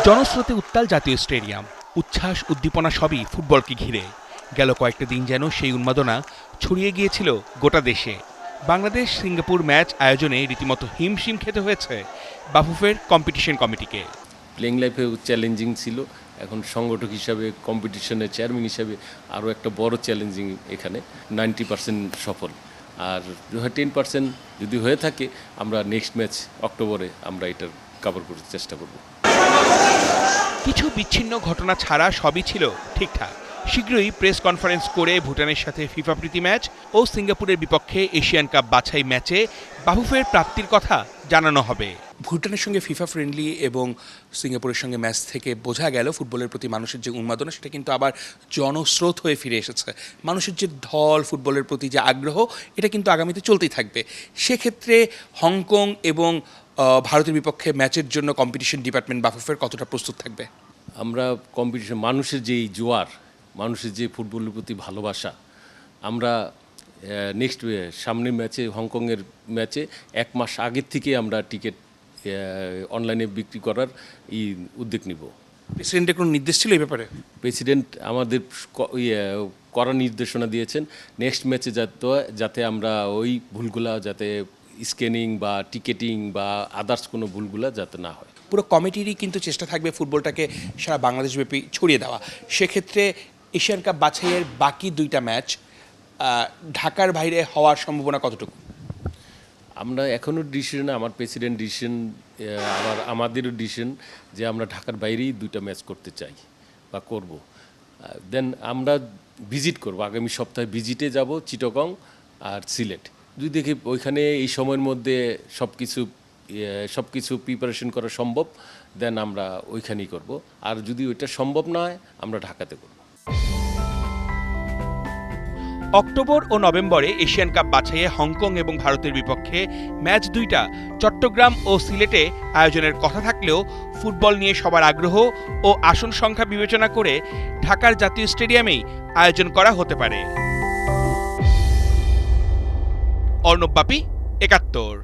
জনস্রোতে উত্তাল জাতীয় স্টেডিয়াম, উচ্ছ্বাস উদ্দীপনা সবই ফুটবলকে ঘিরে। গেল কয়েকটা দিন যেন সেই উন্মাদনা ছড়িয়ে গিয়েছিল গোটা দেশে। বাংলাদেশ সিঙ্গাপুর ম্যাচ আয়োজনে রীতিমতো হিমশিম খেতে হয়েছে বাফুফের কম্পিটিশন কমিটিকে। প্লেইং লাইফেও চ্যালেঞ্জিং ছিল, এখন সংগঠক হিসাবে কম্পিটিশনের চেয়ারম্যান হিসাবে আরও একটা বড় চ্যালেঞ্জিং। এখানে 90% সফল, আর 10% যদি হয়ে থাকে আমরা নেক্সট ম্যাচ অক্টোবরে আমরা এটার কভার করার চেষ্টা করব। কিছু বিচ্ছিন্ন ঘটনা ছাড়া সবই ছিল ঠিকঠাক। শীঘ্রই প্রেস কনফারেন্স করে ভুটানের সাথে ফিফা প্রীতি ম্যাচ ও সিঙ্গাপুরের বিপক্ষে এশিয়ান কাপ বাছাই ম্যাচে বাফুফের প্রাপ্তির কথা জানানো হবে। ভুটানের সঙ্গে ফিফা ফ্রেন্ডলি এবং সিঙ্গাপুরের সঙ্গে ম্যাচ থেকে বোঝা গেল ফুটবলের প্রতি মানুষের যে উন্মাদনা সেটা কিন্তু আবার জনস্রোত হয়ে ফিরে এসেছে। মানুষের যে ঢল, ফুটবলের প্রতি যে আগ্রহ, এটা কিন্তু আগামীতে চলতেই থাকবে। সেক্ষেত্রে হংকং এবং ভারতের বিপক্ষে ম্যাচের জন্য কম্পিটিশন ডিপার্টমেন্ট বাফুফের কতটা প্রস্তুত থাকবে? আমরা কম্পিটিশন, মানুষের যে জোয়ার, মানুষের যে ফুটবলের প্রতি ভালোবাসা, আমরা নেক্সট সামনের ম্যাচে, হংকংয়ের ম্যাচে 1 মাস আগের থেকে আমরা টিকিট অনলাইনে বিক্রি করার উদ্যোগ নিব। প্রেসিডেন্টের কোনো নির্দেশ ছিল এই ব্যাপারে? প্রেসিডেন্ট আমাদের করার নির্দেশনা দিয়েছেন নেক্সট ম্যাচে যাতে আমরা ওই ভুলগুলা, যাতে স্ক্যানিং বা টিকেটিং বা আদার্স কোনো ভুলগুলা যাতে না হয়। পুরো কমিটিরই কিন্তু চেষ্টা থাকবে ফুটবলটাকে সারা বাংলাদেশব্যাপী ছড়িয়ে দেওয়া। সেক্ষেত্রে এশিয়ান কাপ বাছাইয়ের বাকি 2টা ম্যাচ ঢাকার বাইরে হওয়ার সম্ভাবনা কতটুকু? আমরা এখনও ডিসিশন, আমার প্রেসিডেন্ট ডিসিশন, আমাদেরও ডিসিশন যে আমরা ঢাকার বাইরেই 2টা ম্যাচ করতে চাই বা করব। দেন আমরা ভিজিট করব, আগামী সপ্তাহে ভিজিটে যাব চিটাগং আর সিলেট। যদি দেখি ওইখানে এই সময়ের মধ্যে সব কিছু প্রিপারেশন করা সম্ভব, দেন আমরা ওইখানেই করব। আর যদি ওইটা সম্ভব না হয় আমরা ঢাকাতে করব। অক্টোবর ও নভেম্বরে এশিয়ান কাপ বাছাইয়ে হংকং এবং ভারতের বিপক্ষে ম্যাচ 2টা চট্টগ্রাম ও সিলেটে আয়োজনের কথা থাকলেও ফুটবল নিয়ে সবার আগ্রহ ও আসন সংখ্যা বিবেচনা করে ঢাকার জাতীয় স্টেডিয়ামেই আয়োজন করা হতে পারে। অর্ণব বাপি, ৭১।